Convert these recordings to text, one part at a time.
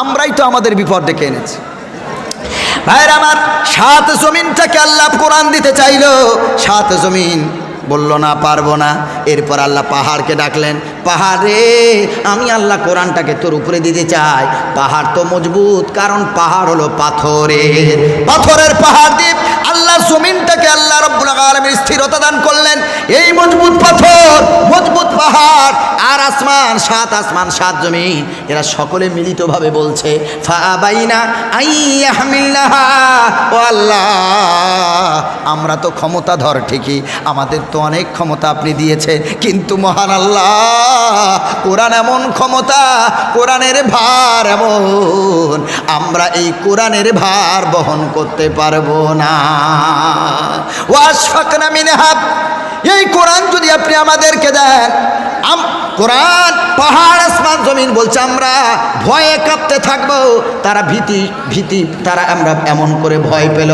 আমরাই তো আমাদের বিপদ ডেকে এনেছি। ভাইরা আমার, সাত জমিনটাকে আল্লাহ কোরআন দিতে চাইল, সাত জমিন বলল না, পারবো না। এরপর আল্লাহ পাহাড়কে ডাকলেন, পাহাড়ে আমি আল্লাহ কোরআনটাকে তোর উপরে দিতে চাই। পাহাড় তো মজবুত, কারণ পাহাড় হলো পাথরের পাহাড় দিয়ে আল্লাহ জমিনটাকে আল্লাহ রাব্বুল আলামিন স্থিরতা দান করলেন। এই মজবুত পাথর, মজবুত পাহাড় আর আসমান, সাত জমিন, এরা সকলে মিলিতভাবে বলছে ফাআবাইনা আইয়াহমিলনাহা, ও আল্লাহ আমরা তো ক্ষমতাধর ঠিকই, আমাদের তো অনেক ক্ষমতা আপনি দিয়েছে, কিন্তু মহান আল্লাহ কোরআন এমন ক্ষমতা, কোরআনের ভার এমন, আমরা এই কোরআনের ভার বহন করতে পারবো না। ওয়াশফাকনা মিনহা, এই কোরআন যদি আপনি আমাদেরকে দেন, কোরআন পাহাড় আসমান জমিন বলছে আমরা ভয়ে কাঁপতে থাকবো। তারা ভীতি তারা আমরা এমন করে ভয় পেল,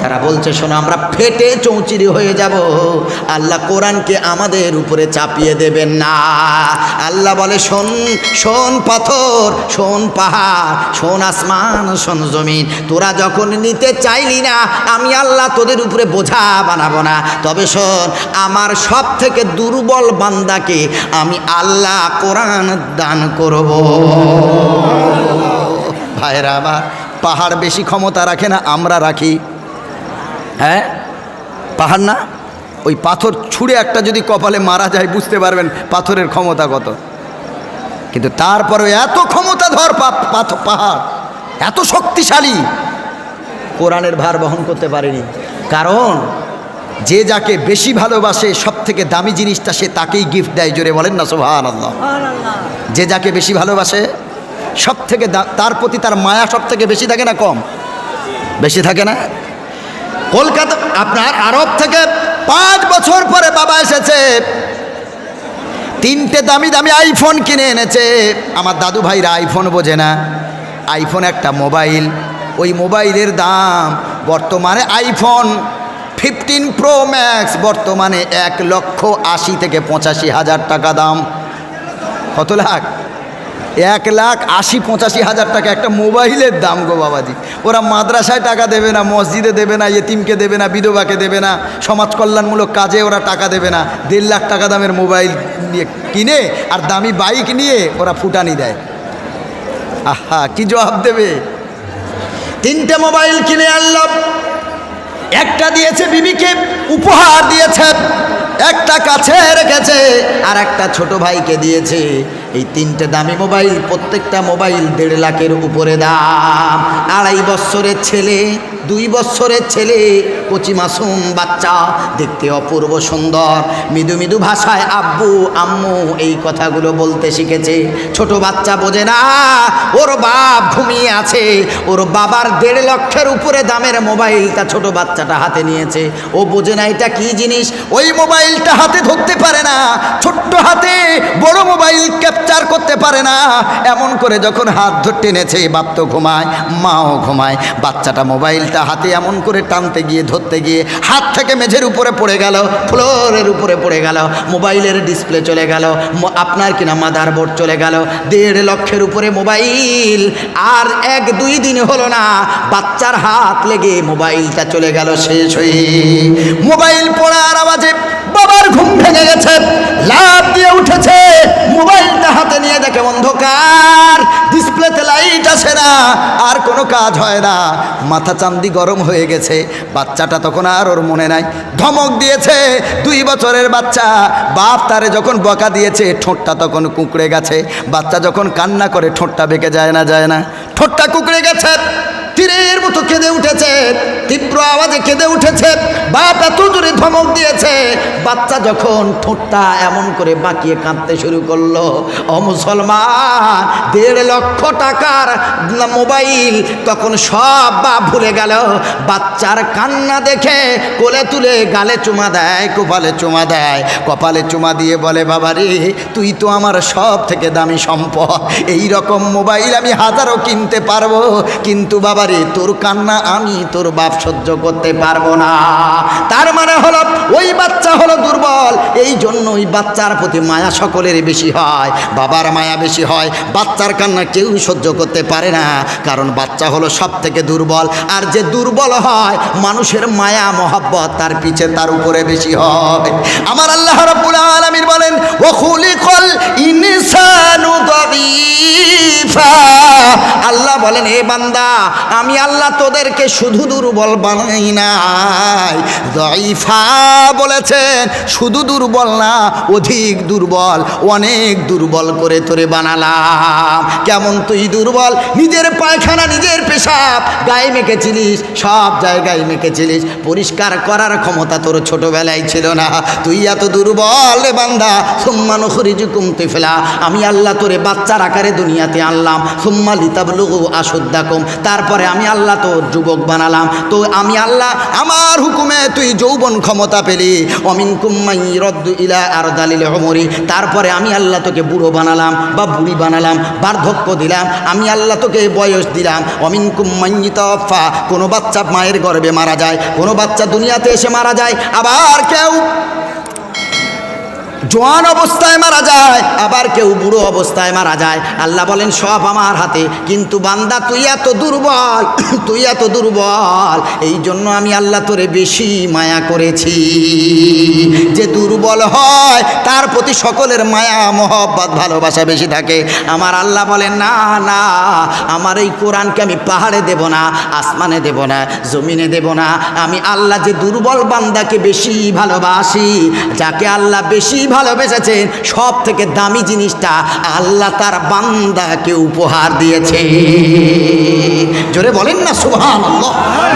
তারা বলছে শোনো আমরা ফেটে চৌচিরি হয়ে যাব, আল্লাহ কোরআনকে আমাদের উপরে চাপিয়ে দেবেন না। আল্লাহ বলে শোন পাথর, শোন পাহাড়, শোন আসমান, শোন জমিন, তোরা যখন নিতে চাইলি না, আমি আল্লাহ তোদের উপরে বোঝা বানাবো না। তবে শোন, আমার সব থেকে দুর্বল বান্দাকে আমি আল্লাহ কোরআন দান করব। ভাইরা আমার, পাহাড় বেশি ক্ষমতা রাখে না, আমরা রাখি। হ্যাঁ, পাহাড় না, ওই পাথর ছুঁড়ে একটা যদি কপালে মারা যায় বুঝতে পারবেন পাথরের ক্ষমতা কত। কিন্তু তারপরে এত ক্ষমতাধর পাহাড়, এত শক্তিশালী, কোরআনের ভার বহন করতে পারেনি। কারণ যে যাকে বেশি ভালোবাসে, সব থেকে দামি জিনিসটা সে তাকেই গিফট দেয়। জোরে বলেন না সুবহানাল্লাহ। যে যাকে বেশি ভালোবাসে, সব থেকে তার প্রতি তার মায়া সব থেকে বেশি থাকে না কম? বেশি থাকে না? কলকাতা আপনার আরব থেকে 5 বছর পরে বাবা এসেছে, 3টে দামি দামি আইফোন কিনে এনেছে। আমার দাদু ভাইরা আইফোন বোঝে না, আইফোন একটা মোবাইল, ওই মোবাইলের দাম বর্তমানে আইফোন 15 প্রো ম্যাক্স বর্তমানে 1,80,000 থেকে 85,000 টাকা দাম। কত লাখ? 1,80,000-85,000 টাকা একটা মোবাইলের দাম গো বাবাজি। ওরা মাদ্রাসায় টাকা দেবে না, মসজিদে দেবে না, ইয়েতিমকে দেবে না, বিধবাকে দেবে না, সমাজ কল্যাণমূলক কাজে ওরা টাকা দেবে না। 1.5 লাখ টাকা দামের মোবাইল নিয়ে কিনে আর দামি বাইক নিয়ে ওরা ফুটানি দেয়। আহা, কি জবাব দেবে? 3টে মোবাইল কিনে আনলাম, একটা দিয়েছে বিবিকে উপহার দিয়েছে, একটা কাছে রেখেছে, আর একটা ছোট ভাইকে দিয়েছে। এই 3টে দামি মোবাইল, প্রত্যেকটা মোবাইল 1.5 লাখের উপরে দাম। 2.5 বছরের ছেলে, 2 বছরের ছেলে, কচি মাসুম বাচ্চা, দেখতে অপূর্ব সুন্দর, মৃদু মৃদু ভাষায় আব্বু আম্মু এই কথাগুলো বলতে শিখেছে। ছোট বাচ্চা বোঝে না, ওর বাপ ঘুমিয়ে আছে, ওর বাবার 1.5 লক্ষের উপরে দামের মোবাইলটা ছোট বাচ্চাটা হাতে নিয়েছে। ও বোঝে না এটা কি জিনিস, ওই মোবাইলটা হাতে ধরতে পারে না, ছোট্ট হাতে বড় মোবাইল ক্যাপচার করতে পারে না। এমন করে যখন হাত ধরে টেনেছে, বাপ তো ঘুমায়, মাও ঘুমায়, বাচ্চাটা মোবাইলটা হাতে এমন করে টানতে গিয়ে ধরতে গিয়ে হাত থেকে মেঝের উপরে পড়ে গেল, ফ্লোরের উপরে পড়ে গেল, মোবাইলের ডিসপ্লে চলে গেল, আপনার কিনা মাদারবোর্ড চলে গেল। 1.5 লক্ষের উপরে মোবাইল, আর 1-2 দিন হলো না বাচ্চার হাত লেগে মোবাইলটা চলে গেল শেষ হয়ে। মোবাইল পড়ার আওয়াজে বাবার ঘুম ভেঙে গেছে, লাফ দিয়ে উঠেছে, মোবাইলটা হাতে নিয়ে দেখে অন্ধকার, ডিসপ্লেতে লাইট আসে না, আর কোনো কাজ হয় না, মাথা চান্দি গরম হয়ে গেছে। বাচ্চাটা তখন আর ওর মনে নাই, ধমক দিয়েছে। 2 বছরের বাচ্চা, বাপ তারে যখন বকা দিয়েছে ঠোঁটটা তখন কুঁকড়ে গেছে। বাচ্চা যখন কান্না করে ঠোঁটটা বেঁকে যায় না, যায় না, ঠোঁটটা কুঁকড়ে গেছে, তীরের মতো কেঁদে উঠেছে, তীব্র আওয়াজে কেঁদে উঠেছে। বাপ এত জোরে ধমক দিয়েছে, বাচ্চা যখন ঠোঁটটা এমন করে বাঁকিয়ে কাঁদতে শুরু করলো। ও মুসলমান, 1.5 লক্ষ টাকার মোবাইল তখন সব বাপ ভুলে গেল। বাচ্চার কান্না দেখে কোলে তুলে গালে চুমা দেয়, কপালে চুমা দেয়, কপালে চুমা দিয়ে বলে বাবা রে, তুই তো আমার সব থেকে দামি সম্পদ, এই রকম মোবাইল আমি হাজারও কিনতে পারবো, কিন্তু বাবা বাবারে তোর কান্না আমি তোর বাপ সহ্য করতে পারবো না। তার মানে হলো ওই বাচ্চা হলো দুর্বল, এই জন্য ওই বাচ্চার প্রতি মায়া সকলের বেশি হয়, বাবার মায়া বেশি হয়। বাচ্চার কান্না কেউ সহ্য করতে পারে না, কারণ বাচ্চা হলো সব থেকে দুর্বল। আর যে দুর্বল হয় মানুষের মায়া মহব্বত তার পিছে তার উপরে বেশি হয়। আমার আল্লাহ রাব্বুল আলামিন বলেন ওয়া খুলিকাল ইনসানু দাঈফা। আল্লাহ বলেন এ বান্দা আমি আল্লাহ তোদেরকে শুধু দুর্বল বানাই নাই, দাঈফা বলেছেন শুধু দুর্বল না, অধিক দুর্বল, অনেক দুর্বল করে তোরে বানালাম। কেমন তুই দুর্বল? নিজের পায়খানা নিজের পেশাব গায়ে মেখেছিলিস, সব জায়গায় মেখেছিলিস, পরিষ্কার করার ক্ষমতা তোর ছোটবেলায় ছিল না। তুই এত দুর্বল রে বান্দা। সুম্মা নুখরিজুকুম তিফলা, আমি আল্লাহ তোরে বাচ্চার আকারে দুনিয়াতে আনলাম। সুম্মা লিতাবলুগু আশুদ্দাকুম, তারপরে আমি আল্লাহ তোর যুবক বানালাম। তো আমি আল্লাহ আমার হুকুমে তুই যৌবন ক্ষমতা পেলি। অমিনকুম মান ইউরাদ্দু ইলা আরদালিল উমরি, তারপরে আমি আল্লাহ তোকে বুড়ো বানালাম বা বুড়ি বানালাম, বার্ধক্য দিলাম, আমি আল্লাহ তোকে বয়স দিলাম। অমিনকুম মান ইউতাওয়াফা, কোনো বাচ্চা মায়ের গর্ভে মারা যায়, কোনো বাচ্চা দুনিয়াতে এসে মারা যায়, আবার কেউ জোয়ান অবস্থায় মারা যায়, আবার কেউ বুড়ো অবস্থায় মারা যায়। আল্লাহ বলেন সব আমার হাতে। কিন্তু বান্দা তুই এত দুর্বল, তুই এত দুর্বল, এই জন্য আমি আল্লাহ তোরে বেশি মায়া করেছি। যে দুর্বল হয় তার প্রতি সকলের মায়া মহব্বত ভালোবাসা বেশি থাকে। আমার আল্লাহ বলেন না না, আমার এই কোরআনকে আমি পাহাড়ে দেব না, আসমানে দেব না, জমিনে দেব না। আমি আল্লাহ যে দুর্বল বান্দাকে বেশি ভালোবাসি, যাকে আল্লাহ বেশি ভালোবেসেছেন, সব থেকে দামি জিনিসটা আল্লাহ তার বান্দাকে উপহার দিয়েছে। জোরে বলেন না সুবহানাল্লাহ,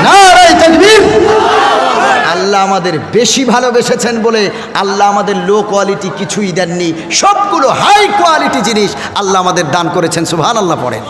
নারে তাকবীর। আল্লাহ আমাদের বেশি ভালোবেসেছেন বলে আল্লাহ আমাদের লো কোয়ালিটি কিছুই দেননি, সবগুলো হাই কোয়ালিটি জিনিস আল্লাহ আমাদের দান করেছেন। সুবহানাল্লাহ পড়েন।